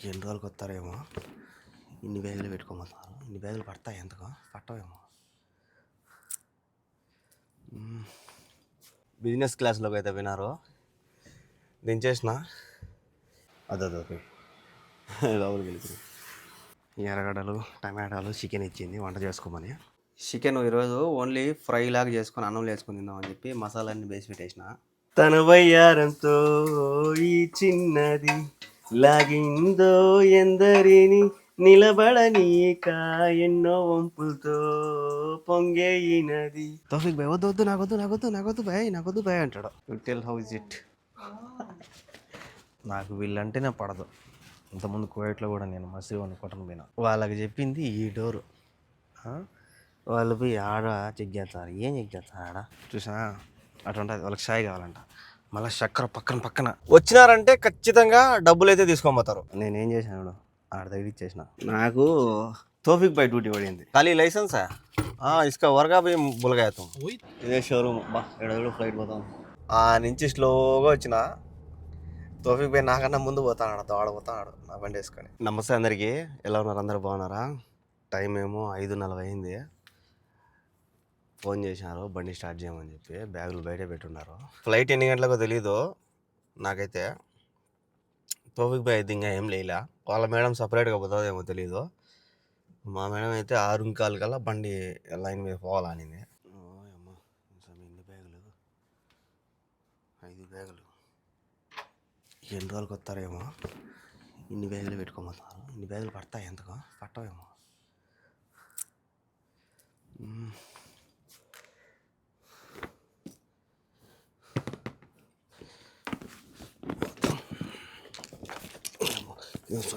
ఎన్ని రోజులకి వస్తారేమో. ఇన్ని బ్యాగులు పెట్టుకోమన్నారు. ఇన్ని బ్యాగులు పడతాయి ఎంతకో పట్టవేమో. బిజినెస్ క్లాస్లోకి అయితే వినారు. దించేసిన అదే లోపలికి వెళ్ళిపోయి ఎర్రగడ్డలు టమాటాలు చికెన్ ఇచ్చింది వంట చేసుకోమని. చికెన్ ఈరోజు ఓన్లీ ఫ్రై లాగా చేసుకొని అన్నం వేసుకొని తిందామని చెప్పి మసాలాన్ని వేసి పెట్టేసిన. తన వయ్యారంతో ఈ చిన్నది లాగిందో ఎందరిని నిలబడనీక ఎన్నో వంపులతో పొంగేయినది. తోఫిక్ భయ్ వద్దు నాకొద్దు భయ్ అంటాడు. Tell how is it. నాకు వీళ్ళంటేనే పడదు. ఇంతకుముందు కువైట్లో కూడా నేను మసీదు కొట్టను పోయినా. వాళ్ళకి చెప్పింది ఈ డోరు. వాళ్ళు పోయి ఆడ చెక్ చేస్తారు. ఏం చెక్ చేస్తారు ఆడ చూసా అటుంటుంది. వాళ్ళకి షాయి కావాలంట. మళ్ళీ చక్కెర పక్కన వచ్చినారంటే ఖచ్చితంగా డబ్బులు అయితే తీసుకొని పోతారు. నేనేం చేశాను ఆడ దగ్గర ఇచ్చేసిన. నాకు తోఫిక్ బై డ్యూటీ పడింది. ఖాళీ లైసెన్సా ఇసుక వరగా పోయి బులగాయతాం. ఇదే షోరూమ్. ఎడగడు ఫ్లైట్ పోతాం. నుంచి స్లోగా వచ్చిన తోఫిక్ బై నాకన్నా ముందు పోతాడు. ఆడపోతాడు నా బండి వేసుకొని. నమస్తే అందరికీ, ఎలా ఉన్నారు? అందరూ బాగున్నారా? టైం ఏమో 5:40 అయింది. ఫోన్ చేసినారు బండి స్టార్ట్ చేయమని చెప్పి. బ్యాగులు బయటే పెట్టున్నారు. ఫ్లైట్ ఎన్ని గంటలకో తెలీదు నాకైతే. తోఫిక్ బై అయితే ఇంకా ఏం లేలా. వాళ్ళ మేడం సపరేట్గా పోతుందేమో తెలీదు. మా మేడం అయితే 6:15 కల్లా బండి లైన్ మీద పోవాలనింది. అమ్మా ఇన్ని బ్యాగులు, 5 బ్యాగులు. ఎన్ని రోజులకి వస్తారేమో. ఇన్ని బ్యాగులు పెట్టుకోమన్నారు. ఇన్ని బ్యాగులు పడతాయి ఎంతకో పట్టవేమో.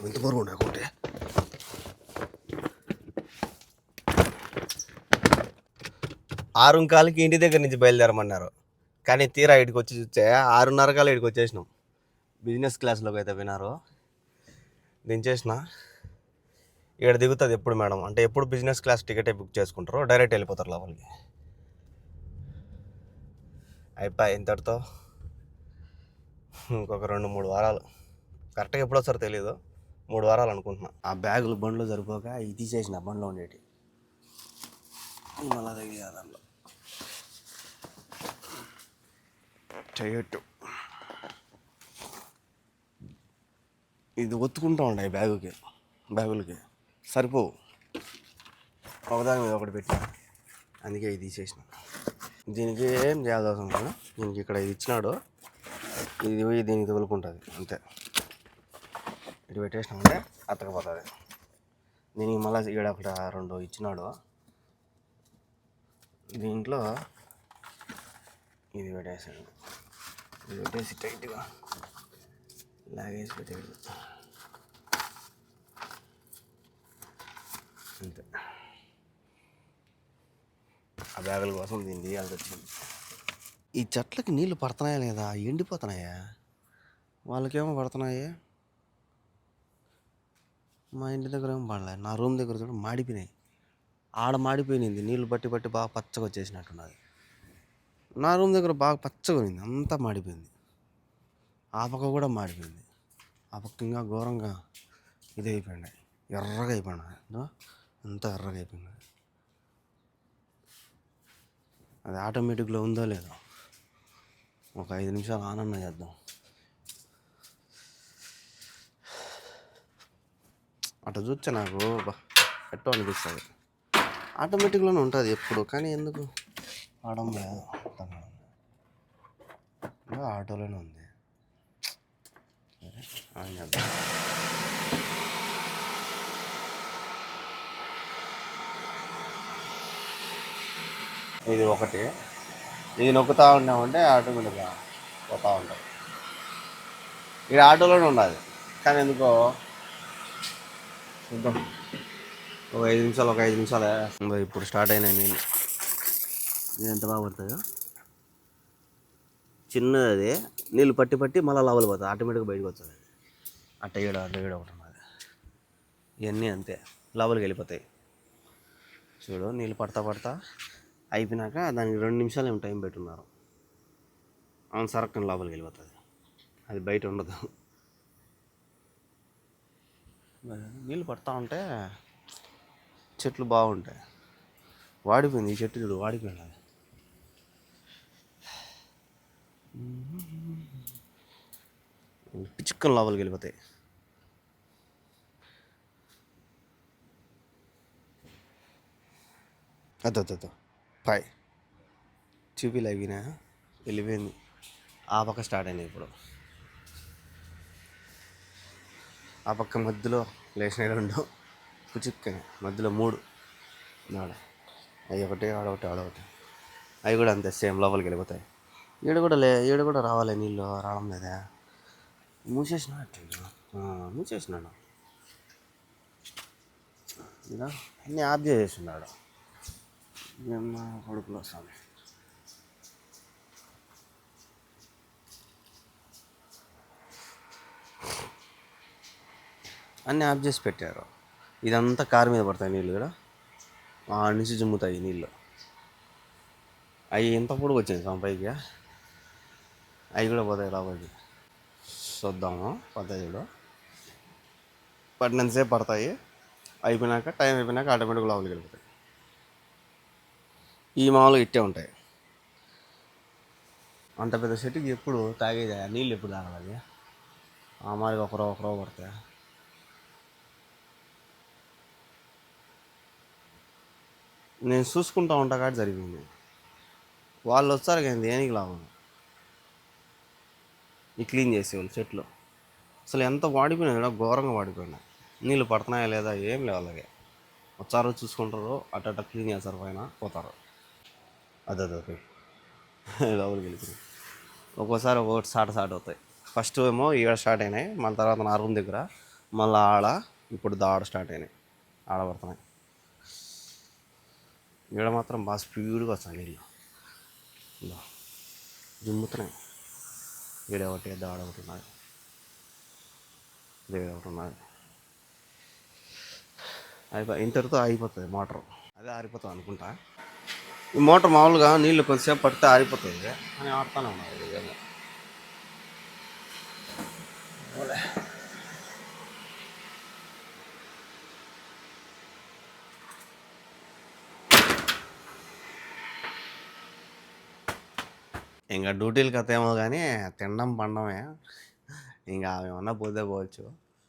ఎంత బరువు ఉండే ఒకటి. ఆరుంకాలకి ఇంటి దగ్గర నుంచి బయలుదేరమన్నారు. కానీ తీరా ఇటుకు వచ్చి చూస్తే 6:30 కల్లా ఇటుకు వచ్చేసినాం. బిజినెస్ క్లాస్లోకి అయితే వినారు. దించేసిన. ఇక్కడ దిగుతుంది ఎప్పుడు మేడం అంటే ఎప్పుడు బిజినెస్ క్లాస్ టికెటే బుక్ చేసుకుంటారో డైరెక్ట్ వెళ్ళిపోతారు లోపలికి. అయిపోయి ఇంతటితో ఇంకొక 2-3 వారాలు. కరెక్ట్గా ఎప్పుడు వస్తారో తెలీదు. 3 వారాలు అనుకుంటున్నా. ఆ బ్యాగులు బండ్లో సరిపోక ఇది తీసేసిన బండ్లో ఉండేటి. మళ్ళా తగిలి దానిలో చేయట్టు ఇది ఒత్తుకుంటూ ఉండే బ్యాగులకి సరిపోవు. ఒకదాని మీద ఒకటి పెట్టిన. అందుకే ఇది తీసేసిన. దీనికి ఏం చేయాల్సి అవసరం లేదు. దీనికి ఇక్కడ ఇది ఇచ్చినాడు. ఇది పోయి దీనికి తగులుకుంటుంది అంతే. ఇటు పెట్టేసినామంటే అతకపోతుంది. దీనికి మళ్ళీ ఇక్కడ ఒకటి 2 ఇచ్చినాడు. దీంట్లో ఇది పెట్టేసాడు. ఇది పెట్టేసి టైట్గా లాగేసి పెట్టాడు అంతే. ఆ బ్యాగుల కోసం దీన్ని తీయాల్సి వచ్చింది. ఈ చెట్లకి నీళ్ళు పడుతున్నాయా లేదా, ఎండిపోతున్నాయా? వాళ్ళకేమో పడుతున్నాయి. మా ఇంటి దగ్గర ఏమో పడలే. నా రూమ్ దగ్గర కూడా మాడిపోయినాయి. ఆడ మాడిపోయింది, నీళ్ళు పట్టి బాగా పచ్చగా వచ్చేసినట్టున్నది. నా రూమ్ దగ్గర బాగా పచ్చగా ఉంది, అంతా మాడిపోయింది. ఆ పక్క కూడా మాడిపోయింది. ఆ పక్క ఇంకా ఘోరంగా ఇది అయిపోయినాయి, ఎర్రగా అయిపోయినాయి. అంతా ఎర్రగా అయిపోయింది. అది ఆటోమేటిక్లో ఉందో లేదో ఒక 5 నిమిషాలు ఆనందం చేద్దాం. అటు చూస్తే నాకు ఎట్టో అనిపిస్తుంది. ఆటోమేటిక్లోనే ఉంటుంది ఎప్పుడు, కానీ ఎందుకు ఆడడం లేదు. ఆటోలోనే ఉంది. ఇది ఒకటి, ఇది నొక్కుతూ ఉన్నామంటే ఆటోమేటిక్గా పోతూ ఉంటుంది. ఇది ఆటోలోనే ఉండాలి, కానీ ఎందుకో చూద్దాం. ఒక 5 నిమిషాలే. ఇప్పుడు స్టార్ట్ అయినాయి నీళ్ళు. ఇది ఎంత బాగా పడుతుందో. చిన్నది అది, నీళ్ళు పట్టి మళ్ళీ లోపలికి పోతుంది, ఆటోమేటిక్గా బయటకు వస్తుంది. అట్ట ఈడ ఒకటి ఉన్నది. ఇవన్నీ అంతే, లోపలికి వెళ్ళిపోతాయి. చూడు, నీళ్ళు పడతా అయిపోయినాక దానికి 2 నిమిషాలు ఏమో టైం పెట్టున్నారు. సరక్కని లోపలికి వెళ్ళిపోతుంది, అది బయట ఉండదు. నీళ్ళు పడతా ఉంటే చెట్లు బాగుంటాయి. వాడిపోయింది ఈ చెట్టు, చూడు వాడిపోయింది. పిచ్చుక్కలు లోపలికి వెళ్ళిపోతాయి. అద్దు పాయ్ చూపిలే అయిపోయినా వెళ్ళిపోయింది. ఆ పక్క స్టార్ట్ అయినాయి ఇప్పుడు. ఆ పక్క మధ్యలో లేచినాయి 2 పుచ్చుక్కని, మధ్యలో 3 నాడ. అవి ఒకటి ఆడొకటి ఆడొకటి. అవి కూడా అంతే సేమ్ లోపలికి వెళ్ళిపోతాయి. ఈడ కూడా రావాలి నీళ్ళు, రావడం లేదా? మూసేసినాడు ఇలా అన్నీ ఆఫ్ చేసేసినాడు. ఏమన్నా కొడుకులు వస్తాను. అన్నీ ఆఫ్ చేసి పెట్టారు. ఇదంతా కారు మీద పడతాయి నీళ్ళు కూడా, నుంచి జుమ్ముతాయి నీళ్ళు. అవి ఎంత పొడుగు వచ్చింది పైకి, అవి కూడా పోతాయి లోపలికి. చూద్దాము పడతాయి చూడు. పడినంతసేపు పడతాయి, అయిపోయినాక టైం అయిపోయినాక ఆటోమేటిక్గా లోపలికి వెళ్ళిపోతాయి. ఈ మామూలుగా ఇట్టే ఉంటాయి. అంత పెద్ద చెట్టుకి ఎప్పుడు తాగేది నీళ్ళు ఎప్పుడు తాగాలి? ఆ మాదిరిగా ఒకరో పడతాయి. నేను చూసుకుంటా ఉంటా కాబట్టి జరిగింది. వాళ్ళు వచ్చారు కానీ దేనికి లాభం? ఈ క్లీన్ చేసేవాళ్ళు చెట్లు అసలు ఎంత వాడిపోయినాయి కూడా, ఘోరంగా వాడిపోయినాయి. నీళ్ళు పడుతున్నాయా లేదా ఏం లేవు. అలాగే వచ్చారో చూసుకుంటారు, అట్ట క్లీన్ చేస్తారు, పైన పోతారు. అదే లోపలికి వెళ్ళిపోయి ఒక్కోసారి ఒక్కొక్కటి స్టార్ట్ అవుతాయి. ఫస్ట్ ఏమో ఈడ స్టార్ట్ అయినాయి, మళ్ళీ తర్వాత నా రూమ్ దగ్గర, మళ్ళీ ఆడ, ఇప్పుడు ఆడ స్టార్ట్ అయినాయి. ఆడ పడుతున్నాయి. ఈడ మాత్రం బాగా స్పీడ్గా వస్తాయి నీళ్ళు, జుమ్ముతున్నాయి. ఈడ ఒకటి ఆడ ఒకటి ఉన్నది, ఈడ ఒకటి ఉన్నది. ఇంతటితో ఆగిపోతుంది మోటారు. అదే ఆరిపోతుంది అనుకుంటా. ఈ మోటార్ మామూలుగా నీళ్ళు కొద్దిసేపు పడితే ఆరిపోతుంది అని ఆడుతూనే ఉన్నారు. ఇంకా డ్యూటీలు కథ ఏమో కానీ తినడం పండమే. ఇంకా ఏమన్నా పోతే పోవచ్చు.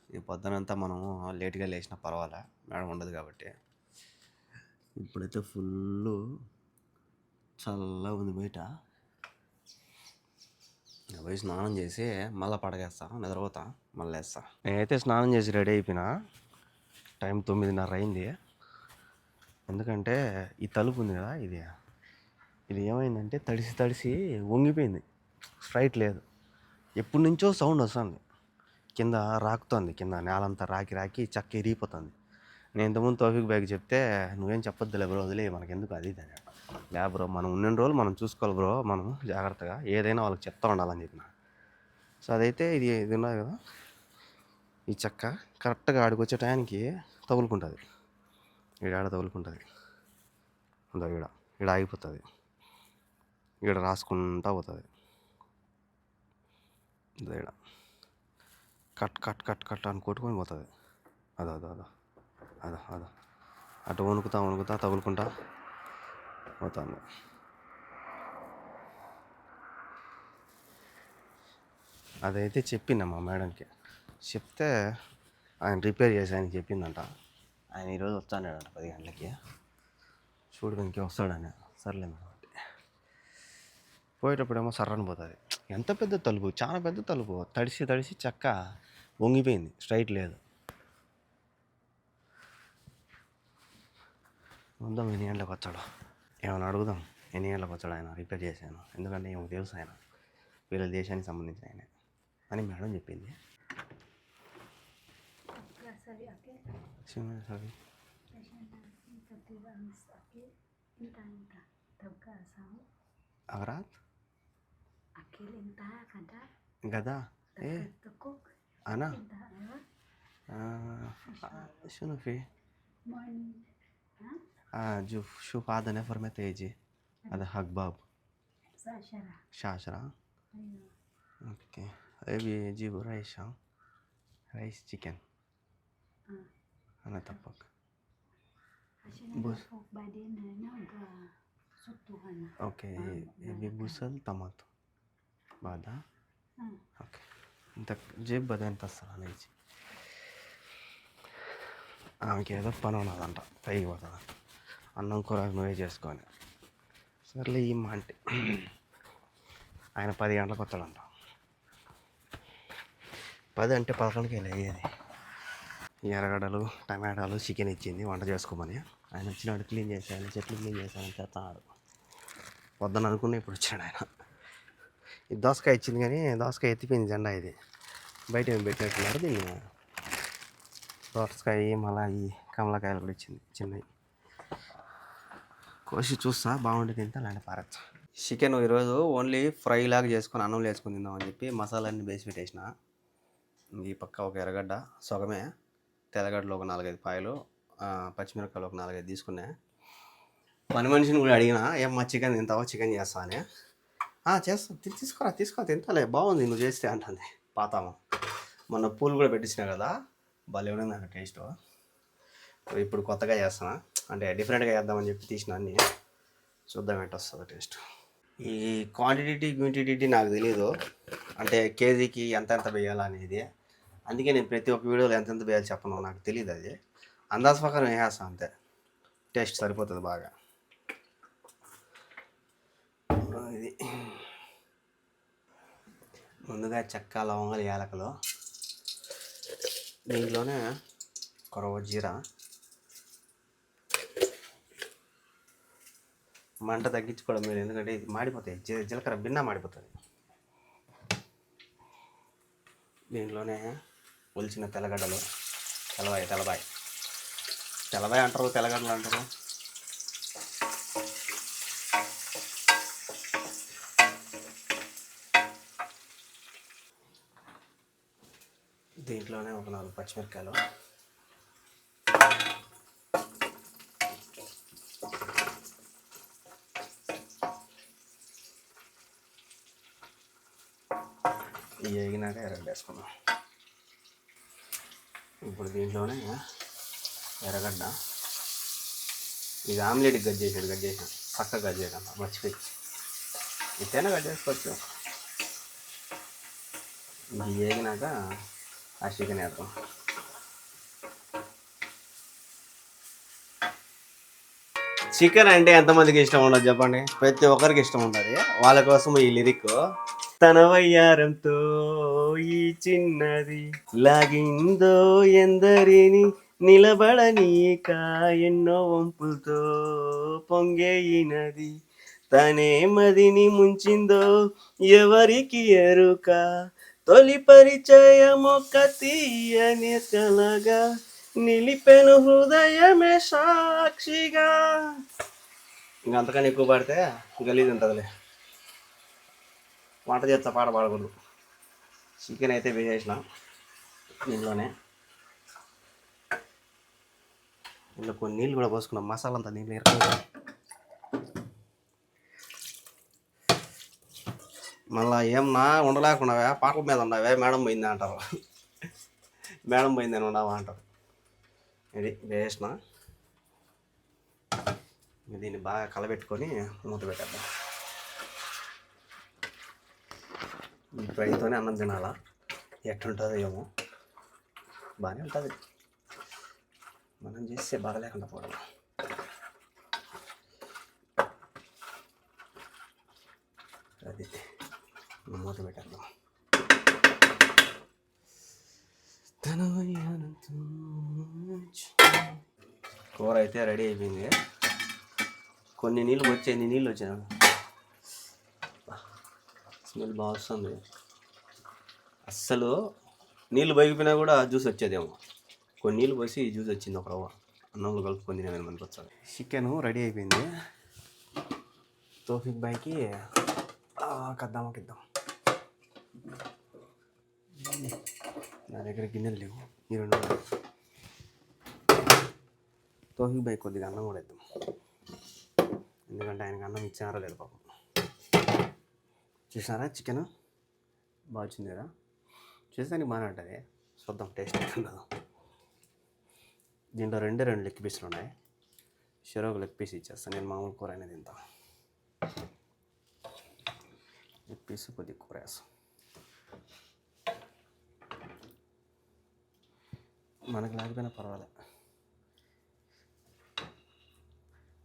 ఈ పొద్దునంతా మనము లేట్గా లేచినా పర్వాలే, మేడం ఉండదు కాబట్టి. ఇప్పుడైతే ఫుల్ చల్లగా ఉంది బయట. పోయి స్నానం చేసి మళ్ళీ పడగేస్తా, నిద్రపోతా, మళ్ళీ వేస్తా. నేనైతే స్నానం చేసి రెడీ అయిపోయినా. టైం 9:30 అయింది. ఎందుకంటే ఈ తలుపు ఉంది కదా, ఇది ఏమైందంటే తడిసి వంగిపోయింది, స్ట్రైట్ లేదు. ఎప్పటి నుంచో సౌండ్ వస్తుంది, కింద రాకుతుంది, కింద నేలంతా రాకి చక్క ఇరిగిపోతుంది. నేను ఇంతకుముందు తోఫిక్ బ్యాగ్ చెప్తే, నువ్వేం చెప్పొద్దులే బ్రో, వదిలే మనకెందుకు అది లే బ్రో, మనం ఉన్న రోజులు మనం చూసుకోవాలి బ్రో, మనం జాగ్రత్తగా ఏదైనా వాళ్ళకి చెప్తా ఉండాలని చెప్పిన. సో అదైతే ఇది ఉన్నది కదా, ఈ చెక్క కరెక్ట్గా ఆడికి వచ్చే టయానికి తగులుకుంటుంది. ఈడ తగులుకుంటుంది, అంతా ఈడ ఆగిపోతుంది, ఈడ రాసుకుంటా పోతుంది. ఈడ కట్ అని కొట్టుకొని పోతుంది. అదో అటు వణుకుతా తగులుకుంటా పోతుంది. అదైతే చెప్పిందా మా మేడంకి, చెప్తే ఆయన రిపేర్ చేసి ఆయనకి చెప్పిందంట. ఆయన ఈరోజు వస్తాడంట 10 గంటలకి. చూడు ఇంకే వస్తాడని. సర్లేదు కాబట్టి పోయేటప్పుడేమో సర్రని పోతుంది. ఎంత పెద్ద తలుపు, చాలా పెద్ద తలుపు, తడిసి చెక్క వంగిపోయింది, స్ట్రైట్ లేదు. ఉందాం ఎన్ని గంటలకు వచ్చాడు, ఏమైనా అడుగుదాం ఎన్ని గంటలకు వచ్చాడు ఆయన రిపేర్ చేశాను. ఎందుకంటే ఏమో తెలుసు ఆయన వీళ్ళ దేశానికి సంబంధించిన ఆయన అని మేడం చెప్పింది. Agrat? Gada? Ana? شنو فيه؟ شوف هذا نفر متى يجي؟ هذا حق باب 10. اوكي ابي يجيبوا ريش، ريش chicken. Ano tapak? Okay. ఇవి బుసలు టమాటో బాదా ఓకే. ఇంత జేబు బద ఎంత వస్తుంది అనేసి ఆమెకి ఏదో పని ఉన్నదంట పైకి పోతుంది. అన్నం కూర నువ్వే చేసుకొని సర్లే ఈ అంటే ఆయన 10 గంటలకు వస్తాడంట. 10 అంటే 11కి అయ్యేది. ఎర్రగడ్డలు టమాటాలు చికెన్ ఇచ్చింది వంట చేసుకోమని. ఆయన వచ్చినాడు క్లీన్ చేశాను, చెట్లు క్లీన్ చేశాను చేస్తాడు. వద్దని అనుకుని ఇప్పుడు వచ్చాడు ఆయన. ఈ దోసకాయ ఇచ్చింది కానీ దోసకాయ ఎత్తిపోయింది జెండా. ఇది బయట ఏమి పెట్టినట్టున్నారు దీన్ని. దోసకాయ మళ్ళీ ఈ కమలకాయలు కూడా ఇచ్చింది చిన్నవి. కోసి చూస్తా బాగుండి తింటా అలాంటి పారచ్చు. చికెన్ ఈరోజు ఓన్లీ ఫ్రై లాగా చేసుకొని అన్నం వేసుకొని తిందామని చెప్పి మసాలాన్ని వేసి పెట్టేసిన. ఈ పక్క ఒక ఎర్రగడ్డ సగమే, తెల్లగడ్డలు ఒక 4-5 పాయలు, పచ్చిమిరపకాయలు ఒక 4-5 తీసుకున్నా. పని మనిషిని కూడా అడిగినా ఏమ్మా చికెన్ తింటావా, చికెన్ చేస్తా అని. చేస్తా తీసుకో తింటాలే బాగుంది నువ్వు చేస్తే అంటుంది పాతాము. మొన్న పూలు కూడా పెట్టించినా కదా భలే ఉంది నాకు టేస్ట్. ఇప్పుడు కొత్తగా చేస్తాను అంటే డిఫరెంట్గా చేద్దామని చెప్పి తీసిన అన్నీ. చూద్దాం ఏంటి వస్తుందో టేస్ట్. ఈ క్వాంటిటీ నాకు తెలీదు, అంటే కేజీకి ఎంత వేయాలనేది. అందుకే నేను ప్రతి ఒక్క వీడియోలో ఎంత వేయాలి చెప్పను, నాకు తెలియదు. అది అందాజ ప్రకారం వేసేస్తాను అంతే, టేస్ట్ సరిపోతుంది బాగా. ఇది ముందుగా చెక్క లవంగాలు యాలకలు, దీంట్లోనే కొరవ జీరా, మంట తగ్గించుకోవడం మీరు, ఎందుకంటే ఇది మాడిపోతాయి, జీలకర్ర భిన్న మాడిపోతుంది. దీంట్లోనే ఒలిచిన తెల్లగడ్డలు, తెల్లబాయ అంటారు, తెల్లగడ్డలు అంటారు. దీంట్లోనే ఒక 4 పచ్చిమిరపకాయలు, ఇవి వేగినాక ఎర్రగడ్డ వేసుకున్నాం. ఇప్పుడు దీంట్లోనే ఎర్రగడ్డ, ఇది ఆమ్లెట్కి గడ్ చేసాను పక్క గడ్ చేయడం మర్చిపోయి, ఇట్టైనా గడ్ చేసుకోవచ్చు. ఇది వేగినాక ఆ చికెన్ వేద్దాం. చికెన్ అంటే ఎంతమందికి ఇష్టం ఉండదు చెప్పండి, ప్రతి ఒక్కరికి ఇష్టం ఉంటుంది. వాళ్ళ కోసం ఈ లిరిక్. తన వయ్యారంతో ఈ చిన్నది లాగిందో ఎందరిని నిలబడనీక, ఎన్నో వంపులతో పొంగేయినది, తనే మదిని ముంచిందో ఎవరికి ఎరుక, తొలి పరిచయమొక్క తీయని కలగా నిలిపెను హృదయమే సాక్షిగా. ఇంకంతకని ఎక్కువ పాడితే గలీజ్ ఉంటుందిలే, వంట చేస్తా పాట పాడకూడదు. చికెన్ అయితే వేసేసిన దీంట్లోనే. ఇందులో కొన్ని నీళ్ళు కూడా పోసుకున్నాం, మసాలా అంతా నీళ్ళు ఎరకగా. మళ్ళీ ఏమన్నా ఉండలేకున్నావా, పాటల మీద ఉన్నావే, మేడం పోయింది అంటారు. మేడం పోయిందని ఉన్నావా అంటారు. ఇది వేసిన దీన్ని బాగా కలబెట్టుకొని మూత పెట్టేద్దాం. ఈ ఫ్రైతోనే అన్నం తినాలా, ఎట్టుంటుందో ఏమో, బాగానే ఉంటుంది. మనం చేస్తే బాగా లేకుండా పోవడం. అది మూత పెట్టేద్దాం. కూర అయితే రెడీ అయిపోయింది. కొన్ని నీళ్ళు వచ్చాయి, నీళ్ళు వచ్చాను, స్మెల్ బాగా వస్తుంది. అస్సలు నీళ్ళు బయగిపోయినా కూడా జ్యూస్ వచ్చేదేమో. కొన్ని నీళ్ళు పోసి జ్యూస్ వచ్చింది, ఒక రవ్వ అన్నంలో కలుపుకొని తినేది మనకు వచ్చాలి. చికెను రెడీ అయిపోయింది. తోఫిక్ బాయ్కి కద్దామకిద్దాం. నా దగ్గర గిన్నెలు లేవు, ఈ 2 తోఫిక్ బాయ్ కొద్దిగా అన్నం కూడా ఇద్దాం, ఎందుకంటే ఆయనకు అన్నం ఇచ్చారో లేదు పాపం. చూసారా చికెన్ బాగా వచ్చింది కదా, చూసానికి బాగానే ఉంటుంది. చూద్దాం టేస్ట్ ఎట్లుంటుందో. దీంట్లో రెండు లెగ్ పీసులు ఉన్నాయి. ఒక లెగ్ పీస్ ఇచ్చేస్తాను. నేను మామూలు కూర అయినా తింటా. లెగ్ పీస్ కొద్దిగా కూర వేస్తాం. మనకు లేకపోయినా పర్వాలేదు,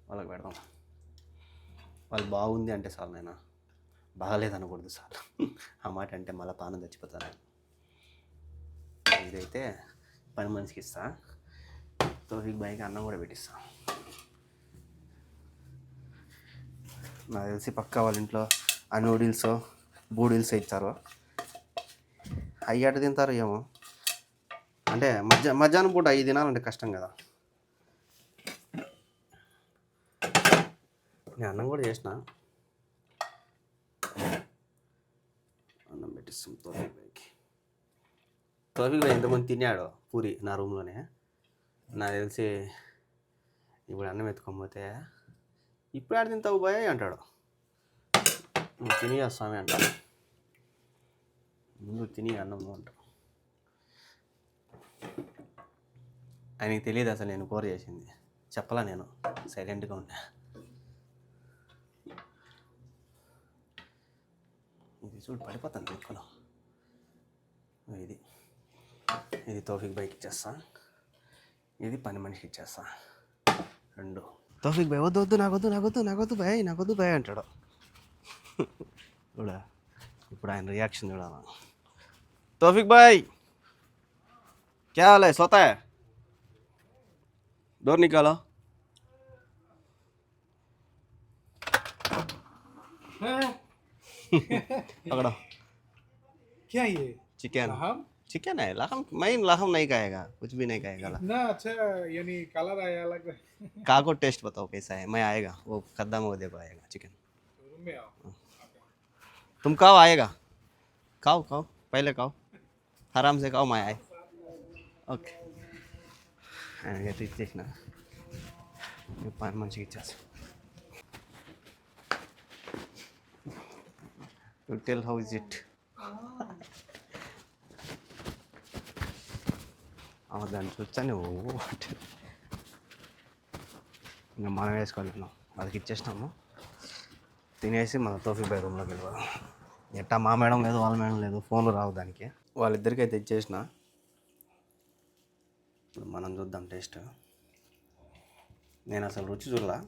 వాళ్ళకి పెడదాం. వాళ్ళు బాగుంది అంటే చాలు, నేను బాగాలేదనకూడదు చాలు. ఆ మాట అంటే మళ్ళీ పానం చచ్చిపోతాను. ఇదైతే పని మనిషికి ఇస్తా. తోఫిక్ బాయ్కి అన్నం కూడా పెట్టిస్తా. నాకు తెలిసి పక్కా వాళ్ళ ఇంట్లో ఆ నూడిల్స్ బూడిల్స్ ఇచ్చారు. అవి అటు తింటారు ఏమో. అంటే మధ్యాహ్నం పూట అవి తినాలంటే కష్టం కదా. నేను అన్నం కూడా చేసిన. అన్నం పెట్టిస్తాం తోఫిక్ బాయ్కి. తోఫిక్ బాయ్ ఇంతకుముందు తిన్నాడు పూరి నా రూమ్లోనే. నాకు తెలిసి ఇప్పుడు అన్నం ఎత్తుకోకపోతే ఇప్పుడు ఆడ తింటావు బాయ్ అంటాడు. నువ్వు తిని స్వామి అంటాడు. ముందు తిని అన్నము అంటాడు. ఆయనకి తెలియదు అసలు నేను కూర చేసింది. చెప్పలా, నేను సైలెంట్గా ఉన్నా. ఇది చూడు పడిపోతాను లెక్కలో. ఇది తోఫిక్ బాయ్కి ఇచ్చేస్తా. ఇది పని మనిషికి ఇచ్చేస్తా. 2 తోఫిక్ బాయ్ వద్దు నాకొద్దు బాయ్ అంటాడు. చూడా ఇప్పుడు ఆయన రియాక్షన్ చూడాలా. తోఫిక్ బాయ్ క్యా hall high, సోతా high, door Niccolo. पकड़ो। क्या ये चिकन लहम? चिकन है। लहम मैं लहम नहीं खाएगा, कुछ भी नहीं खाएगा। इतना अच्छा यानी कलर आया अलग। का को टेस्ट बताओ कैसा है। मैं आएगा वो कद्दाम वो देखो आएगा चिकन। रूम में आओ। तुम कब आएगा? खाओ पहले खाओ, आराम से खाओ, मैं आए। ఓకే ఆయనకైతే ఇచ్చేసిన. పని మంచిగా ఇచ్చేస్తా. You tell how is it. దాన్ని చూస్తాను అంటే ఇంకా మనం వేసుకోలేము. వాళ్ళకి ఇచ్చేసినాము. తినేసి మన తోఫిక్ బాయ్ రూమ్లోకి వెళ్ళిపోదాం. ఎట్టా మా మేడం లేదు, వాళ్ళ మేడం లేదు, ఫోన్లు రావు దానికి. వాళ్ళిద్దరికీ అయితే ఇచ్చేసిన. ఇప్పుడు మనం చూద్దాం టేస్ట్. నేను అసలు రుచి చూడలా,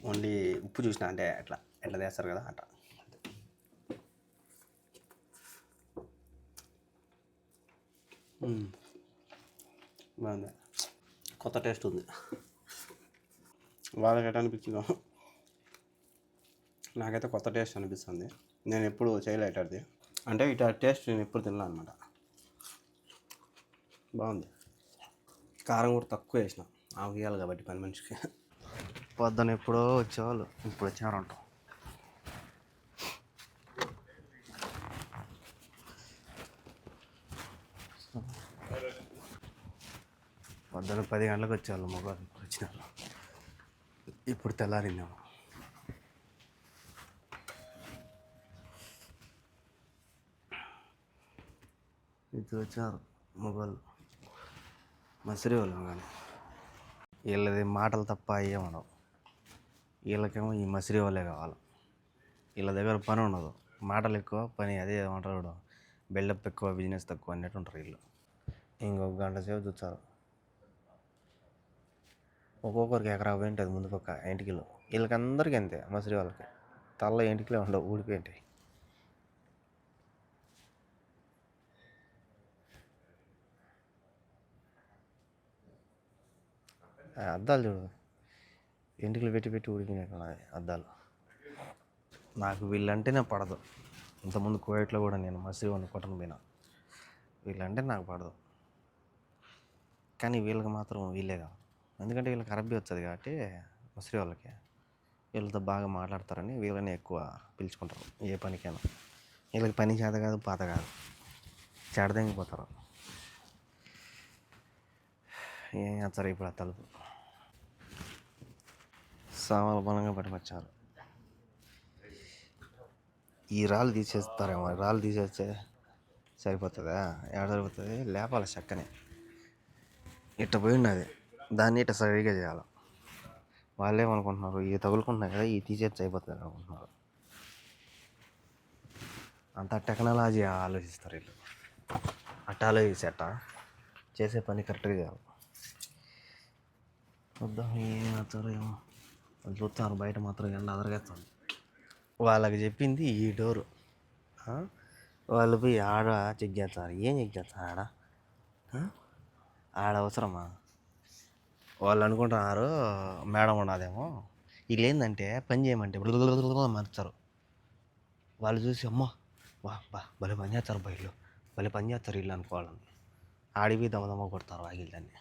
ఓన్లీ ఉప్పు చూసిన. అంటే ఎట్లా చేస్తారు కదా అట్లా. బాగుంది, కొత్త టేస్ట్ ఉంది. వాళ్ళకి ఎట్లా అనిపించిందో నాకైతే కొత్త టేస్ట్ అనిపిస్తుంది. నేను ఎప్పుడు చేయలేదు అది. అంటే ఇట్లా టేస్ట్ నేను ఎప్పుడు తినలే అనమాట. బాగుంది. కారం కూడా తక్కువ వేసిన, ఆగియాలి కాబట్టి పని మనిషికి. పొద్దున ఎప్పుడో వచ్చేవాళ్ళు, ఇప్పుడు వచ్చారంటాం. పొద్దున 10 గంటలకు వచ్చేవాళ్ళు మగవాళ్ళు, వచ్చిన వాళ్ళు. ఇప్పుడు తెల్లారిందేమో. ఇది వచ్చారు మగవాళ్ళు, మసిరి వాళ్ళు. కానీ వీళ్ళది మాటలు తప్ప ఏమనవు. వీళ్ళకేమో ఈ మసిరి వాళ్ళే కావాలి. వీళ్ళ దగ్గర పని ఉండదు, మాటలు ఎక్కువ, పని అదే ఏమంటారు, బిల్డప్ ఎక్కువ, బిజినెస్ తక్కువ అన్నట్టు ఉంటారు వీళ్ళు. ఇంకొక గంట సేపు చూస్తారు. ఒక్కొక్కరికి ఎకరా పోయింటుంది ముందు పక్క ఎంటికలు. వీళ్ళకి అందరికీ అంతే, మసిరి వాళ్ళకి తల్ల ఎంటికలే ఉండవు, ఊడిపోయింటాయి. అద్దాలు చూడు, ఎంటికలు పెట్టి ఊడిపోయినాయి అద్దాలు. నాకు వీళ్ళంటేనే పడదు. ఇంతకుముందు కువైట్లో కూడా నేను మసిరి వాళ్ళని కొట్టను పోయినా. వీళ్ళంటే నాకు పడదు, కానీ వీళ్ళకి మాత్రం వీళ్ళే కాదు. ఎందుకంటే వీళ్ళకి అరబ్బీ వచ్చేది కాబట్టి మసిరి వాళ్ళకి. వీళ్ళతో బాగా మాట్లాడతారని వీళ్ళని ఎక్కువ పిలుచుకుంటారు ఏ పనికైనా. వీళ్ళకి పని చేత కాదు, పాత కాదు, చెడదెంగిపోతారు. ఏం చేస్తారు ఇప్పుడు ఆ తలుపు సామాన్లు బలంగా పట్టుకొచ్చారు. ఈ రాళ్ళు తీసేస్తారేమో, రాళ్ళు తీసేస్తే సరిపోతుందా? ఎక్కడ సరిపోతుంది, లేపాలి చక్కనే. ఇట్ట పోయినది దాన్ని ఇట్ట సరిగా చేయాలి. వాళ్ళు ఏమనుకుంటున్నారు, ఇవి తగులుకుంటున్నాయి కదా ఇవి తీసేసి అయిపోతుంది అనుకుంటున్నారు. అంత టెక్నాలజీ ఆలోచిస్తారు వీళ్ళు. అట్ట ఆలోచిస్తే అట్ట చేసే పని కరెక్ట్గా చేయాలి. వద్దాం ఏం వచ్చారో ఏమో వాళ్ళు చూస్తారు. బయట మాత్రం ఎండ అదరగేస్తుంది. వాళ్ళకి చెప్పింది ఈ డోరు. వాళ్ళు పోయి ఆడ చెక్ చేస్తారు. ఏం చెక్ చేస్తారు ఆడ? ఆడ అవసరమా? వాళ్ళు అనుకుంటున్నారు మేడం ఉన్నదేమో. వీళ్ళు ఏంటంటే పని చేయమంటే మార్చారు. వాళ్ళు చూసి అమ్మో భలే పని చేస్తారు బయలు, భలే పని చేస్తారు వీళ్ళు అనుకోవాలని ఆడిపోయి దమ్మదమ్మ కొడతారు వాగిల్ దాన్ని.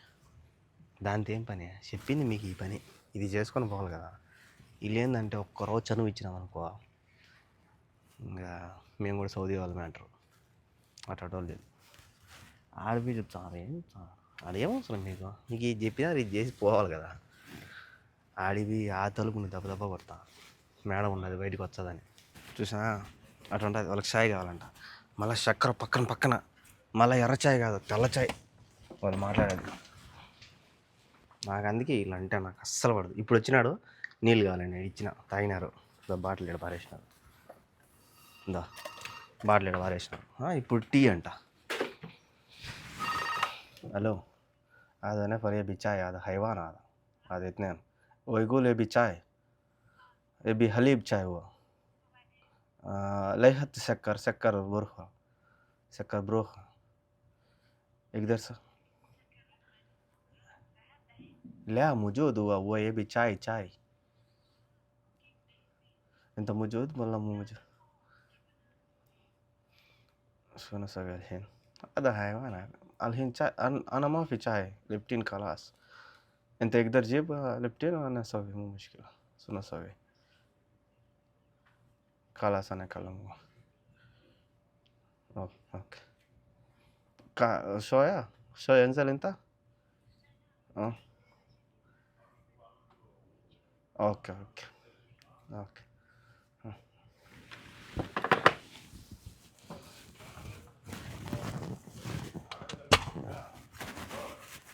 దాంతో ఏం పని? చెప్పింది మీకు ఈ పని, ఇది చేసుకొని పోవాలి కదా. వీళ్ళు ఏంటంటే ఒక్కరోజు చనువు ఇచ్చినాం అనుకో, ఇంకా మేము కూడా సౌదీ వాళ్ళమే అంటారు. అట్టోళ్ళు లేదు. ఆడిపోయి చెప్తాను ఏం చెప్తాను ఆడేమవసరం మీకు ఇది చెప్పినా ఇది చేసి పోవాలి కదా. ఆడివి ఆ తలుపుని దెబ్బ కొడతా. మేడం ఉన్నది బయటికి వచ్చదని చూసా. అటు ఉంటుంది. వాళ్ళకి చాయ్ కావాలంట. మళ్ళీ చక్కెర పక్కన మళ్ళీ ఎర్ర చాయ్ కాదు తెల్ల చాయ్ వాళ్ళు మాట్లాడేది. నాకు అందుకే వీళ్ళు అంటే నాకు అస్సలు పడదు. ఇప్పుడు వచ్చినాడు నీళ్ళు కావాలండి ఇచ్చిన తాగినారు. బాటిల్ ఇక్కడ పారేసినారు. ఇందా బాటిల్ ఇక్కడ పారేసినారు. ఇప్పుడు టీ అంట. हेलो هذا نفر يبي شاي. هذا حيوان. هذا اثنين ويقول يبي شاي يبي حليب شاي. هو لا يحط سكر بروحه سكر بروحه يقدر لا موجود. هو يبي شاي. انت موجود ولا مو موجود؟ شو نسوي الحين؟ هذا حيوان الحين شاي. أنا ما في شاي ليبتين خلاص. أنت تقدر تجيب ليبتين وأنا أسوي مو مشكلة. شو نسوي؟ خلاص أنا أكلمه. أوكي شوية انزل أنت. أوكي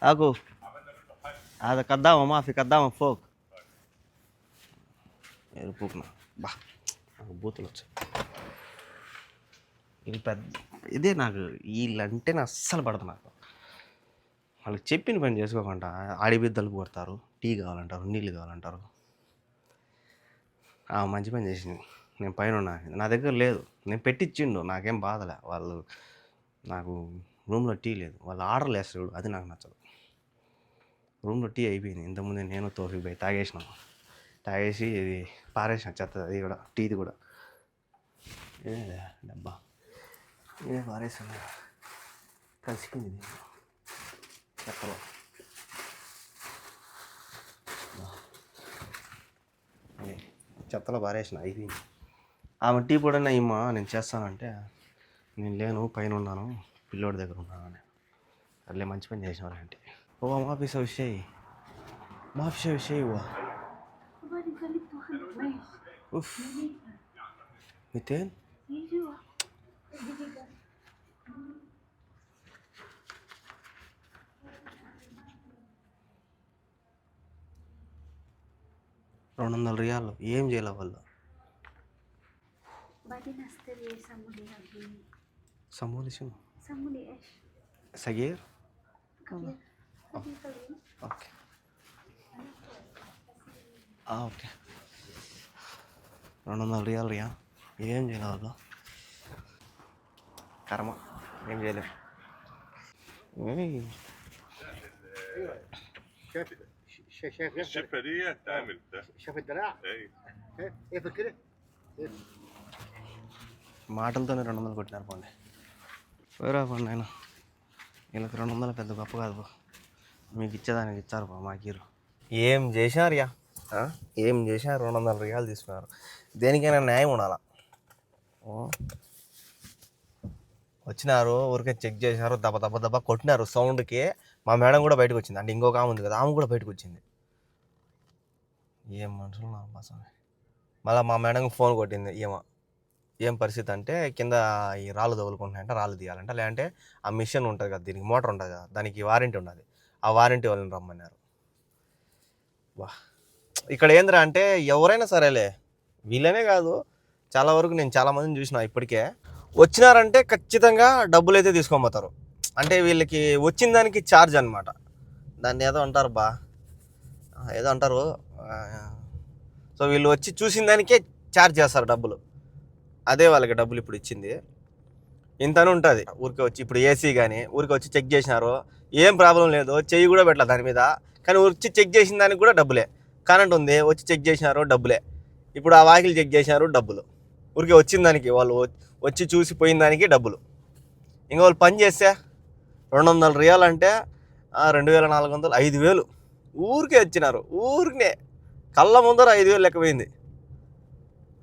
أكو هذا قدامه ما في قدامه فوق يربوكنا బా బూతులు వచ్చాయి. ఇది పెద్ద ఇదే నాకు వీళ్ళంటే నా అస్సలు పడదు. నాకు వాళ్ళకి చెప్పిన పని చేసుకోకుండా ఆడిబిద్దలు కొడతారు. టీ కావాలంటారు, నీళ్ళు కావాలంటారు. మంచి పని చేసింది. నేను పైన ఉన్నా, నా దగ్గర లేదు. నేను పెట్టించిండు, నాకేం బాధలే. వాళ్ళు నాకు రూమ్లో టీ లేదు. వాళ్ళు ఆర్డర్లు వేస్తారు, అది నాకు నచ్చదు. రూమ్లో టీ అయిపోయింది. ఇంతకుముందే నేను తోఫిక్ పోయి తాగేసి ఇది పారేసిన చెత్త. అది కూడా టీది కూడా డబ్బా ఇదే పారేసాను. కలిసిపోయింది చెత్తలో. చెత్తలో పారేసిన అయిపోయింది. ఆమె టీ కూడా ఇమ్మా నేను చేస్తానంటే నేను లేను, పైన ఉన్నాను, పిల్లోడి దగ్గర ఉన్నాను అని. అట్లే మంచి పని చేసినారు అంటే هو ما بيسوي شيء هو اوف 200 200 రియాలు ఏం చేయాలి వాళ్ళు? سمولي شنو؟ سمولي ايش؟ صغير؟ كبير اوكي ఓకే 200 రియాలు ఏం చేయాలి వాళ్ళు? కర్మ ఏం చేయలేం. الشفرية تعمل ده. شاف الدراع ايه كده మాటలతోనే 200 కొట్టినారు. పోండి పోయిరా పోండి. ఆయన వీళ్ళకి 200 పెద్ద గొప్ప కాదు. మీకు ఇచ్చేదానికి ఇచ్చారు మాకీరు. ఏం చేశారు ఏం చేశారు? 200 రియాలు తీసుకున్నారు. దేనికైనా న్యాయం ఉండాలా. వచ్చినారు, ఊరికే చెక్ చేశారు, దెబ్బ కొట్టినారు. సౌండ్కి మా మేడం కూడా బయటకు వచ్చింది. అంటే ఇంకొక ఆమె ఉంది కదా, ఆమె కూడా బయటకు వచ్చింది. ఏం మనుషులు నా బాసమే. మళ్ళీ మా మేడంకి ఫోన్ కొట్టింది. ఏం పరిస్థితి అంటే కింద ఈ రాళ్ళు తగులుకుంటున్నాయంటే రాళ్ళు తీయాలంట. లేదంటే ఆ మిషన్ ఉంటుంది కదా, దీనికి మోటార్ ఉంటుంది కదా, దానికి వారంటీ ఉండదు. ఆ వారంటీ వాళ్ళని రమ్మన్నారు. వా ఇక్కడ ఏందిరా అంటే ఎవరైనా సరేలే, వీళ్ళనే కాదు చాలా వరకు నేను చాలామందిని చూసిన ఇప్పటికే వచ్చినారంటే ఖచ్చితంగా డబ్బులు అయితే తీసుకొని పోతారు. అంటే వీళ్ళకి వచ్చిన దానికి ఛార్జ్ అనమాట. దాన్ని ఏదో అంటారు ఏదో అంటారు. సో వీళ్ళు వచ్చి చూసిన దానికే ఛార్జ్ చేస్తారు డబ్బులు. అదే వాళ్ళకి డబ్బులు ఇప్పుడు ఇచ్చింది. ఇంతనే ఉంటుంది. ఊరికే వచ్చి ఇప్పుడు ఏసీ కానీ ఊరికే వచ్చి చెక్ చేసినారు, ఏం ప్రాబ్లం లేదు, చెయ్యి కూడా పెట్టలేదు దాని మీద, కానీ వచ్చి చెక్ చేసిన దానికి కూడా డబ్బులే. కరెంట్ ఉంది, వచ్చి చెక్ చేసినారు, డబ్బులే. ఇప్పుడు ఆ వాకిలు చెక్ చేసినారు, డబ్బులు. ఊరికే వచ్చిన దానికి వాళ్ళు వచ్చి చూసి పోయిన దానికి డబ్బులు. ఇంకా వాళ్ళు పని చేస్తే 200 రియాల్ అంటే 2400, 5000 ఊరికే వచ్చినారు. ఊరికే కళ్ళ ముందర 5000 లెక్కపోయింది.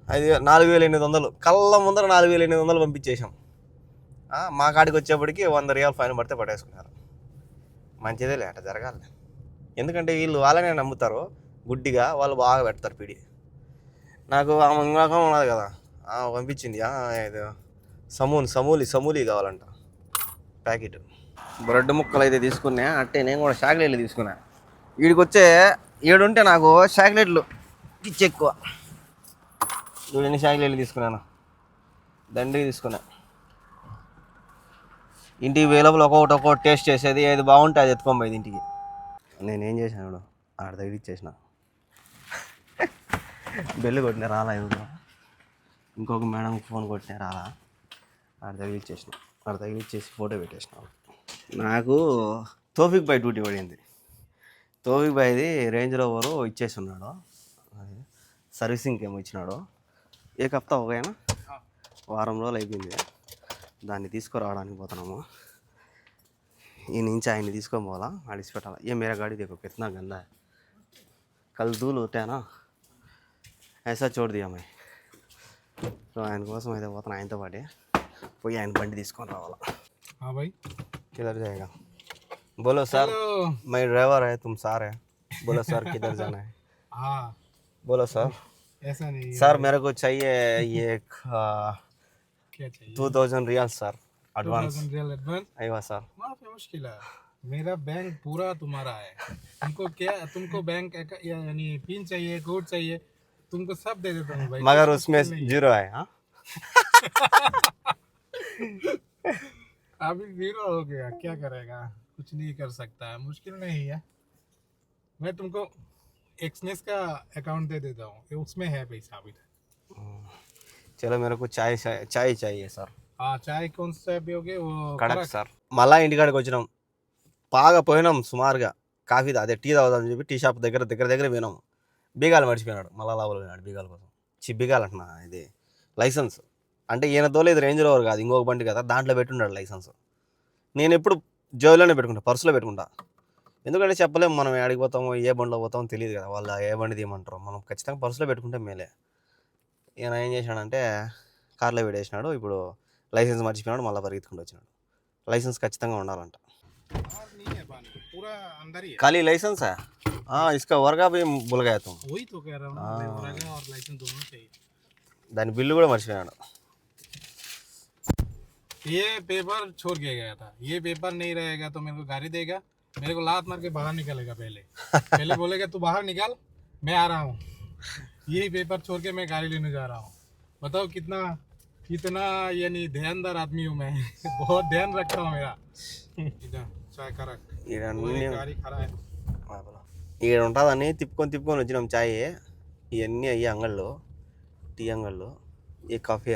4800 కళ్ళ ముందర 4800 పంపించేసాం. మా కాడికి వచ్చేప్పటికి 100 రియాల్ ఫైన్ పడితే పడేసుకున్నారు. మంచిదే లే, అట్లా జరగాలి. ఎందుకంటే వీళ్ళు వాళ్ళనే నమ్ముతారు గుడ్డిగా, వాళ్ళు బాగా పెడతారు పిడి. నాకు ఆమె ఇంకొక ఉన్నది కదా, పంపించింది ఇది సమూలి కావాలంట ప్యాకెట్. బ్రెడ్ ముక్కలు అయితే తీసుకున్నా, అట్టే నేను కూడా చాక్లెట్లు తీసుకున్నా. వీడికి వచ్చే 7 ఉంటే నాకు చాక్లెట్లు పిచ్చి ఎక్కువ. చూడు ఎన్ని చాక్లెట్లు తీసుకున్నాను, దండిగా తీసుకున్నా. ఇంటికి వేలబుల్ ఒక్కొక్కటి టేస్ట్ చేసేది, ఏది బాగుంటే అది ఎత్తుకొని పోయేది ఇంటికి. నేనేం చేశాను, ఆడ తగిలిచ్చేసిన. బెల్లు కొట్టినా రాలా, ఇంకొక మేడంకి ఫోన్ కొట్టినా రాలా, ఆడ తగిలిచ్చేసి ఫోటో పెట్టేసిన. నాకు తోఫిక్ బాయ్ డ్యూటీ పడింది. తోఫిక్ బాయ్ది రేంజ్ రోవరు ఇచ్చేసి ఉన్నాడు, సర్వీసింగ్కి ఏమో ఇచ్చినాడు. ఏ హప్తా ఒకైనా వారం రోజులు అయిపోయింది. దాన్ని తీసుకురావడానికి పోతున్నాము. ఈ నుంచి ఆయన్ని తీసుకొని పోవాలా, అడిసి పెట్టాలా. ఏ మేరా గాడి देखो कितना गंदा है, कल धूल होता है ना, ऐसा छोड़ दिया मैं. సో ఆయన కోసం అయితే పోతాను, ఆయనతో పాటే పోయి ఆయన బండి తీసుకొని రావాలా. भाई किधर जाएगा? बोलो सर, मैं ड्राइवर है, तुम सार है. बोलो सर किधर जाना है? हाँ बोलो सर. ऐसा नहीं सर मेरे को चाहिए ये क्या चाहिए 2000 riyal sir advance. 2000 riyal advance अयवा सर. माफ है, मुश्किल है. मेरा बैंक पूरा तुम्हारा है. तुमको बैंक यानी पिन चाहिए, कोड चाहिए, तुमको सब दे देता हूँ भाई. मगर उसमें जीरो है. हाँ अभी जीरो हो गया, क्या करेगा, कुछ नहीं कर सकता है, मुश्किल नहीं है. मैं तुमको एक्सनेस का अकाउंट दे देता हूँ, उसमें है पैसा अभी तक. चलो मेरे को चाय चाहिए सर. हाँ चाय कौन सा पियोगे, वो కడక్ సార్. మళ్ళా ఇంటికాడికి వచ్చినాం, బాగా పోయినాం సుమారుగా. కాఫీ అదే టీ తాగుదామని చెప్పి టీ షాప్ దగ్గర పోయినాం. బీగాలు మర్చిపోయినాడు, మళ్ళా లోపల పోయినాడు బీగాల కోసం. బీగాలు అంటున్నా, ఇది లైసెన్స్. అంటే ఈయన తోలేదు రేంజ్ రోవర్ కాదు, ఇంకొక బండి కదా, దాంట్లో పెట్టున్నాడు లైసెన్స్. నేను ఎప్పుడు జోబులోనే పెట్టుకుంటా, పర్సులో పెట్టుకుంటా. ఎందుకంటే చెప్పలేము మనం ఎక్కడికి పోతామో, ఏ బండిలో పోతామో తెలియదు కదా, వాళ్ళు ఏ బండి తీయమంటారో. మనం ఖచ్చితంగా పర్సులో పెట్టుకుంటే మేలే. ఈయన ఏం చేశాడంటే కార్లో పెట్టేసినాడు. ఇప్పుడు లైసెన్స్ మర్చిపోయినాడు, మళ్ళీ పరిగెత్తుకుంటూ వచ్చినాడు. లైసెన్స్ ఖచ్చితంగా ఉండాలంట. और नहीं है पानी, पूरा अंदर ही है. खाली लाइसेंस है? हाँ, इसका वर्गा भी भूल गया तुम. वही तो कह रहा हूँ, वर्गा और लाइसेंस दोनों चाहिए. దాని బిల్లు కూడా మర్చిపోయాడు. ये पेपर छोड़ के गया था, ये पेपर नहीं रहेगा तो मेरे को गाड़ी देगा, मेरे को लात मार के बाहर निकलेगा. पहले बोलेगा तू बाहर निकाल, मैं आ रहा हूँ. यही पेपर छोड़ के मैं गाड़ी लेने जा रहा हूँ. बताओ कितना यानी ध्यानदार आदमी हूँ मैं. बहुत ध्यान रखता हूँ मेरा. इधर चाय का रख, गाड़ी खड़ा है. ఇక్కడ ఉంటుందని తిప్పుకొని వచ్చినాం చాయ్. ఇవన్నీ అయ్యే అంగళ్ళు, టీ అంగళ్ళు. ఏ కాఫీ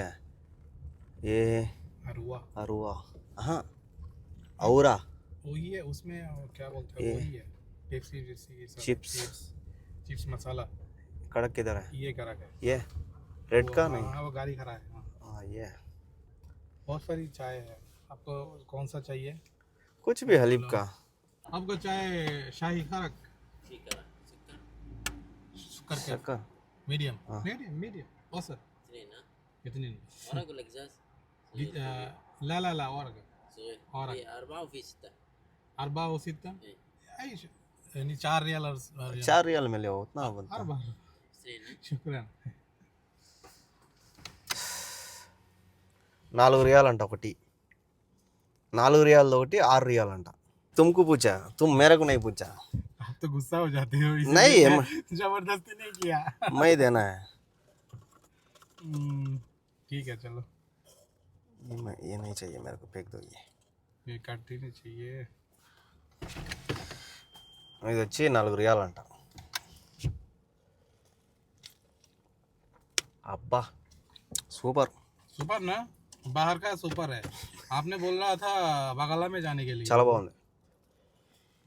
ఏ अरुआ हाँ औरा वही है, उसमें क्या बोलते हैं, वही है पेप्सी चिप्स मसाला. कड़क किधर है? ये कड़क है, ये रेड का नहीं. हाँ वो गाड़ी खड़ा है. हाँ ये बहुत सारी चाय है, आपको कौन सा चाहिए? कुछ भी हलीब का. आपको चाय शाही कड़क, शक्कर मीडियम. हाँ. मीडियम बस कितने لا और 4 و6 ايش يعني 4 ريال 4 रियाल में ले उतना बनता. 4 शुक्रिया. 4 రియాల్ అంట ఒకటి, 4 రియాల్ ఒకటి 6 రియాల్ అంట. तुमको पूछा, तुम मेरे को नहीं पूछा. आप तो गुस्सा हो जाते हो इसलिए नहीं, मैं जबरदस्ती नहीं किया। मैं ही देना है. ठीक है चलो, ये नहीं चाहिए मेरे को, फेंक दो ये. ये काटती नहीं चाहिए। ఇది వచ్చి ₹4 అంట. అబ్బా సూపర్. सुपर ना, बाहर का सुपर है। आपने बोल रहा था बगाला में जाने के लिए, చాలా బాగుంది.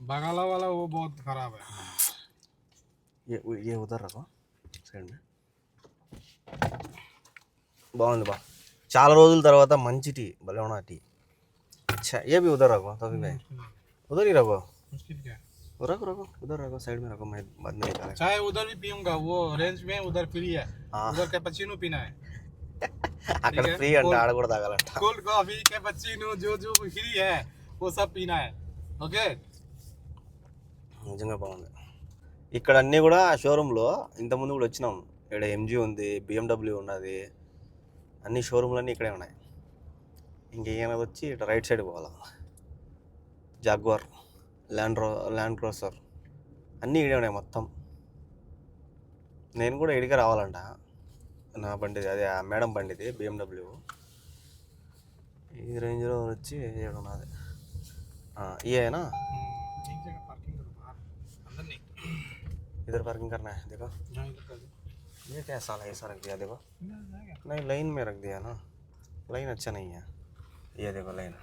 बगाला वाला वो बहुत खराब है। ये उधर रखो సైడ్ में. బాగుంది బా. చాలా రోజుల తర్వాత మంచి టీ, భలే ఉన్న టీ. अच्छा ये भी उधर रखो तो भी उधर ही रखो. मुश्किल क्या है? रखो रखो उधर रखो, साइड में रखो, मैं बाद में निकालेगा. चाय उधर भी पीऊंगा, वो रेंज में उधर फ्री है। हाँ. उधर कैपेचिनो पीना है, అక్కడ ఫ్రీ అంట, ఆడ కూడా తాగాలంట. कोल्ड कॉफी कैपेचिनो जो जो फ्री है वो सब पीना है। ओके, నిజంగా బాగుంది. ఇక్కడ అన్నీ కూడా షోరూంలో ఇంతకుముందు కూడా వచ్చినాం. ఇక్కడ ఎంజీ ఉంది, బిఎండబ్ల్యూ ఉన్నది, అన్ని షోరూమ్లన్నీ ఇక్కడే ఉన్నాయి. ఇంకేమైనా వచ్చి ఇట్లా రైట్ సైడ్ పోవాలా. జాగ్వార్, ల్యాండ్ క్రూజర్ అన్నీ ఇక్కడే ఉన్నాయి మొత్తం. నేను కూడా ఇడికే రావాలంట. నా బండిది అదే ఆ మేడం బండిది బిఎండబ్ల్యూ. ఈ రేంజ్లో వచ్చి ఏడు ఉన్నది. ఇయేనా एक जगह पार्किंग करो बाहर, अंदर नहीं। इधर पार्किंग करना है. देखो हाँ, इधर कर दो। ये क्या साला ऐसा रख दिया. देखो इधर जाएगा। नहीं, लाइन में रख दिया ना, लाइन अच्छा नहीं है. ये देखो लाइन,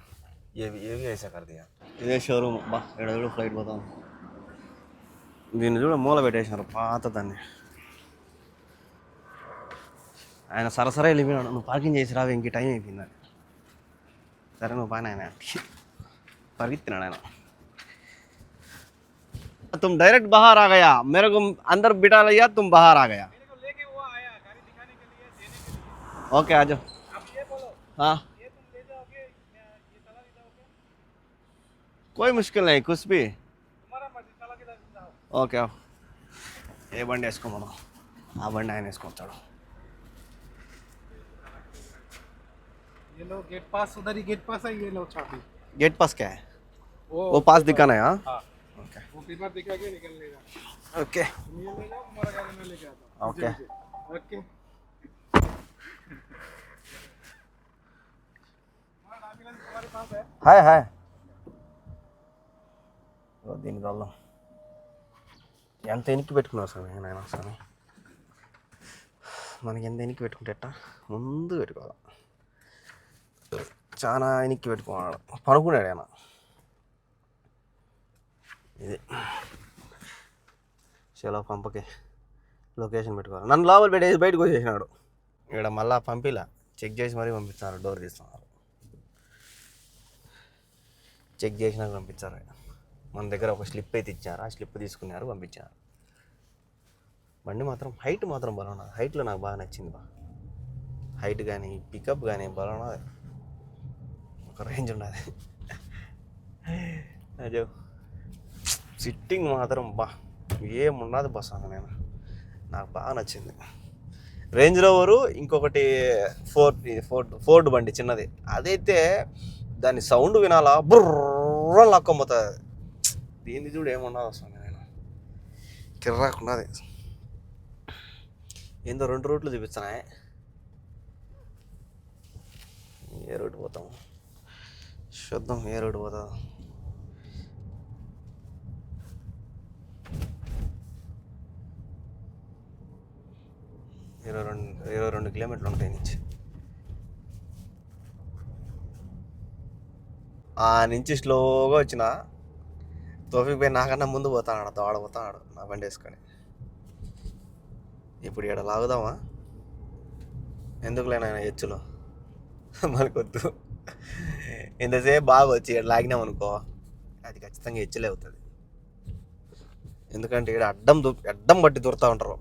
ये भी ऐसा कर दिया. ఇదే షోరూమ్. బా ఇక్కడ చూడు ఫ్లైట్ పోతాం. దీన్ని చూడ మూల పెట్టేసినారు పాత దాన్ని. ఆయన సరసరా వెళ్ళిపోయినాడు. నువ్వు పార్కింగ్ చేసి రావు, ఇంక టైం అయిపోయింది. సరే నువ్వు పైన ఆయన పరిగెత్తినాడు ఆయన. तुम डायरेक्ट बाहर आ गया, मेरे को अंदर बिठा लिया, तुम बाहर आ गया. मेरे को लेके वो आया गाड़ी दिखाने के लिए, देने के लिए। ओके आ जाओ. अब ये बोलो, हाँ ये तुम ले जाओगे या ये चला के जाओगे? कोई मुश्किल नहीं, कुछ भी. तुम्हारा मर्जी, चला के जाओ। ఓకే ఏ బండి వేసుకోమను, ఆ బండి ఆయన వేసుకొచ్చాడు. ये लो गेट पास, उधर ही गेट पास है, ये लो चाबी। गेट पास क्या है? वो पास दिखाना है. हाँ हाँ, ओके वो पेपर दिखा के निकल लेगा। ओके तुम ये ले जाओ, तुम्हारा गाड़ी में लेके आता हूँ। ओके. ओके। तुम्हारा एम्बुलेंस तुम्हारे पास है? Hi hi. దీనికి వెళ్దాం. ఎంత ఎనికి పెట్టుకున్నావు స్వామి నాయన స్వామి. మనకి ఎంత ఎనికి పెట్టుకుంటే ఎట్టా, ముందు పెట్టుకోవాలి. చాలా ఎనికి పెట్టుకున్నాడు, పనుకున్నాడు ఆయన. ఇది చలో పంపకి లొకేషన్ పెట్టుకోవాలి. నన్ను లోపల పెట్టేసి బయటకు వచ్చేసినాడు. ఇక్కడ మళ్ళీ పంపిలా, చెక్ చేసి మరీ పంపిస్తున్నారు. డోర్ తీస్తున్నారు, చెక్ చేసినాక పంపించారు. మన దగ్గర ఒక స్లిప్ అయితే ఇచ్చారు, ఆ స్లిప్ తీసుకున్నారు, పంపించారు. బండి మాత్రం హైట్ మాత్రం బలం ఉన్నది. హైట్లో నాకు బాగా నచ్చింది. హైట్ కానీ పికప్ కానీ బలం ఉన్నది, ఒక రేంజ్ ఉన్నది. అదే సిట్టింగ్ మాత్రం ఏమున్నది బస్ అన్న. నాకు బాగా నచ్చింది. రేంజ్ రోవరు, ఇంకొకటి ఫోర్డ్ బండి చిన్నది, అదైతే దాని సౌండ్ వినాలా, బుర్ర లక్కొమ్ముతుంది. దీన్ని చూడు ఏమున్నది అసలు. నేను కిర్రాకున్నది. ఏందో 2 రూట్లు చూపిస్తున్నాయి. ఏ రోడ్డు పోతాం చూద్దాం, ఏ రోడ్డు పోతా. ఇరవై రెండు కిలోమీటర్లు ఉంటాయి నుంచి. ఆ నుంచి స్లోగా వచ్చిన తోఫిక్ పోయి నాకన్నా ముందు పోతాడు, దోడపోతాడు నా బండి వేసుకొని. ఇప్పుడు ఇక్కడ లాగుదామా, ఎందుకులేనా హెచ్చులో మనకొద్దు. ఇంతసేపు బాగా వచ్చి ఇక్కడ లాగినాం అనుకో, అది ఖచ్చితంగా హెచ్చులే అవుతుంది. ఎందుకంటే ఇక్కడ అడ్డం బట్టి దూరుతూ ఉంటారు.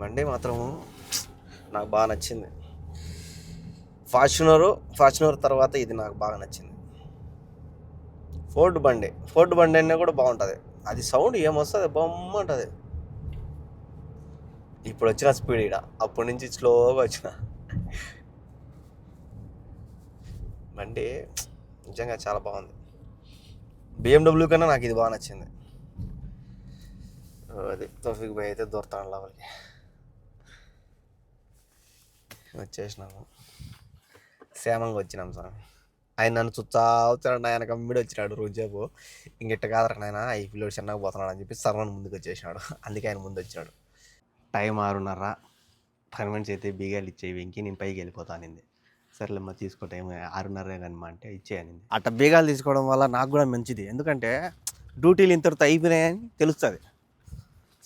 బండి మాత్రం నాకు బాగా నచ్చింది. ఫార్చునర్ తర్వాత ఇది నాకు బాగా నచ్చింది. ఫోర్డ్ బండి అన్నీ కూడా బాగుంటుంది. అది సౌండ్ ఏమొస్తుంది, బొమ్మ ఉంటుంది. ఇప్పుడు వచ్చిన స్పీడ్ ఇక్కడ, అప్పటి నుంచి స్లోగా వచ్చిన బండి నిజంగా చాలా బాగుంది. BMW కన్నా నాకు ఇది బాగా నచ్చింది. అది తోఫిక్ భాయ్ అయితే దూరతాను లోపలికి. వచ్చేసినాము, క్షేమంగా వచ్చినాం స్వామి. ఆయన నన్ను చుచ్చా వచ్చాడు, ఆయన కమ్మిడి వచ్చినాడు రోజేపు. ఇంకెట్ట కాదరా నాయన ఈ పిల్లోడు చిన్నగా పోతున్నాడు అని చెప్పి సర్వన్ ముందుకు వచ్చేసినాడు. అందుకే ఆయన ముందు వచ్చినాడు. టైం 6:30. పని మనిషి అయితే బీగాలు ఇచ్చేవి వెంకి, నేను పైకి వెళ్ళిపోతానింది. సర్లేమ్మా తీసుకో, టైం 6:30 కనమా అంటే ఇచ్చేయనింది. అట్ట బీగాలు తీసుకోవడం వల్ల నాకు కూడా మంచిది, ఎందుకంటే డ్యూటీలు ఇంతటితో అయిపోయినాయని తెలుస్తుంది.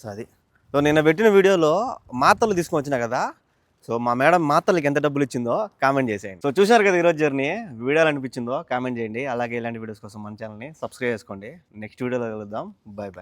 సో అది. సో నిన్న పెట్టిన వీడియోలో మాత్రలు తీసుకొని వచ్చినా కదా, సో మా మేడం మాత్రలకి ఎంత డబ్బులు ఇచ్చిందో కామెంట్ చేసేయండి. సో చూశారు కదా ఈరోజు జర్నీ, వీడియోలు అనిపించిందో కామెంట్ చేయండి. అలాగే ఇలాంటి వీడియోస్ కోసం మన ఛానల్ని సబ్స్క్రైబ్ చేసుకోండి. నెక్స్ట్ వీడియోలో కలుద్దాం. Bye bye.